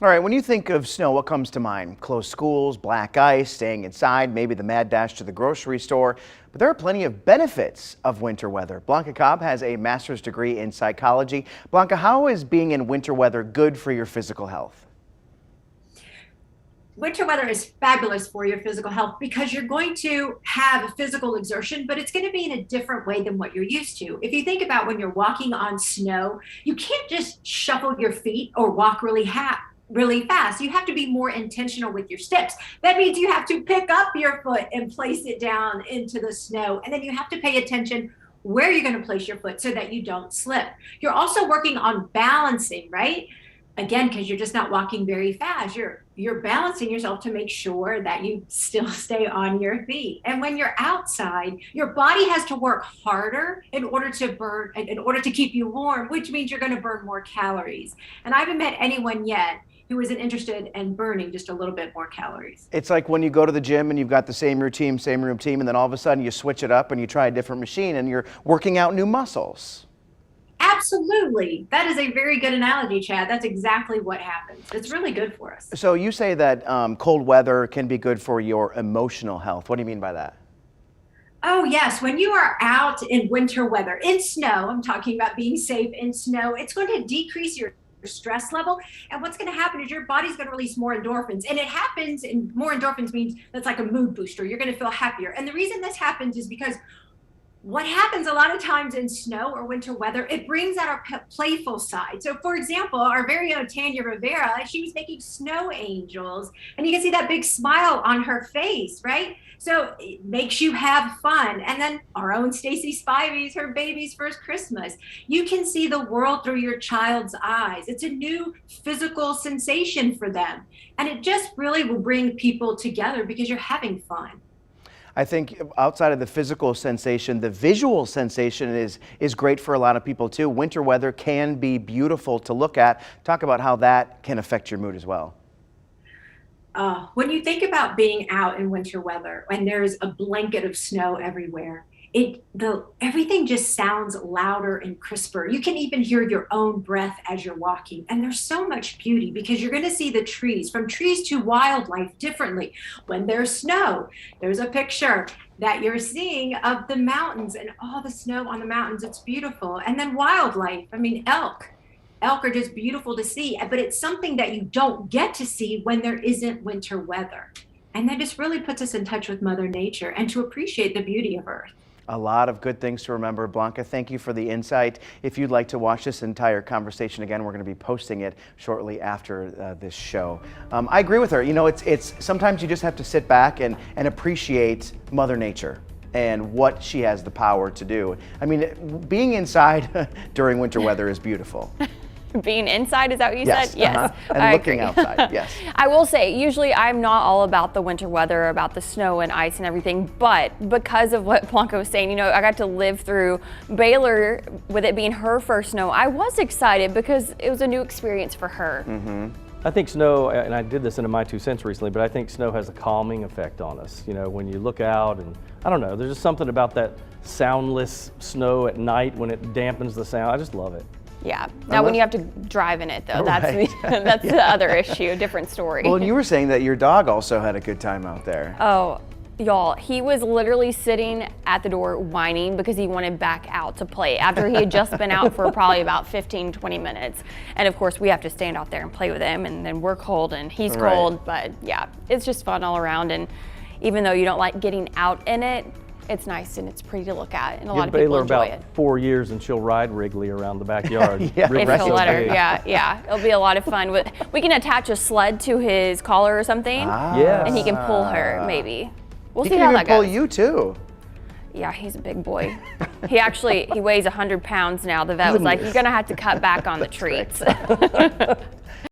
All right, when you think of snow, what comes to mind? Closed schools, black ice, staying inside, maybe the mad dash to the grocery store. But there are plenty of benefits of winter weather. Blanca Cobb has a master's degree in psychology. Blanca, how is being in winter weather good for your physical health? Winter weather is fabulous for your physical health because you're going to have physical exertion, but it's going to be in a different way than what you're used to. If you think about when you're walking on snow, you can't just shuffle your feet or walk really fast. You have to be more intentional with your steps. That means you have to pick up your foot and place it down into the snow. And then you have to pay attention where you're going to place your foot so that you don't slip. You're also working on balancing, right? Again, because you're just not walking very fast. You're balancing yourself to make sure that you still stay on your feet. And when you're outside, your body has to work harder in order to keep you warm, which means you're going to burn more calories. And I haven't met anyone yet who isn't interested in burning just a little bit more calories. It's like when you go to the gym and you've got the same routine, and then all of a sudden you switch it up and you try a different machine and you're working out new muscles. Absolutely. That is a very good analogy, Chad. That's exactly what happens. It's really good for us. So you say that cold weather can be good for your emotional health. What do you mean by that? Oh, yes. When you are out in winter weather, in snow, I'm talking about being safe in snow, it's going to decrease your stress level. And what's going to happen is your body's going to release more endorphins. And it happens, and more endorphins means that's like a mood booster. You're going to feel happier. And the reason this happens is because what happens a lot of times in snow or winter weather, it brings out our playful side. So for example, our very own Tanya Rivera, she was making snow angels and you can see that big smile on her face, right? So it makes you have fun. And then our own Stacy Spivey's her baby's first Christmas. You can see the world through your child's eyes. It's a new physical sensation for them. And it just really will bring people together because you're having fun. I think outside of the physical sensation, the visual sensation is great for a lot of people too. Winter weather can be beautiful to look at. Talk about how that can affect your mood as well. When you think about being out in winter weather and there's a blanket of snow everywhere, everything just sounds louder and crisper. You can even hear your own breath as you're walking. And there's so much beauty because you're going to see the trees, from trees to wildlife, differently. When there's snow, there's a picture that you're seeing of the mountains and all the snow on the mountains. It's beautiful. And then wildlife, I mean, elk. Elk are just beautiful to see, but it's something that you don't get to see when there isn't winter weather. And that just really puts us in touch with Mother Nature and to appreciate the beauty of Earth. A lot of good things to remember. Blanca, thank you for the insight. If you'd like to watch this entire conversation again, we're going to be posting it shortly after this show. I agree with her. You know, it's sometimes you just have to sit back and appreciate Mother Nature and what she has the power to do. I mean, being inside during winter weather is beautiful. Being inside, is that what you Yes, said? Yes. And looking outside, yes. I will say, usually I'm not all about the winter weather, about the snow and ice and everything, but because of what Blanca was saying, you know, I got to live through Baylor with it being her first snow. I was excited because it was a new experience for her. Mm-hmm. I think snow, and I did this into my 2 cents recently, but I think snow has a calming effect on us. You know, when you look out and, I don't know, there's just something about that soundless snow at night when it dampens the sound. I just love it. Yeah. Now, when you have to drive in it, though, that's Right. that's the other issue, different story. Well, and you were saying that your dog also had a good time out there. Oh, y'all, he was literally sitting at the door whining because he wanted back out to play after he had just been out for probably about 15, 20 minutes. And of course, we have to stand out there and play with him, and then we're cold and he's Right. cold. But yeah, it's just fun all around. And even though you don't like getting out in it, it's nice and it's pretty to look at, and a lot of people Baylor enjoy about it. 4 years and she'll ride Wrigley around the backyard. Yeah. If he'll let her, big. yeah, it'll be a lot of fun. We can attach a sled to his collar or something, Yes. and he can pull her, maybe. We'll He see can how even that pull goes. you too. Yeah, he's a big boy. He weighs 100 pounds now. The vet was like, you're gonna have to cut back on the treats.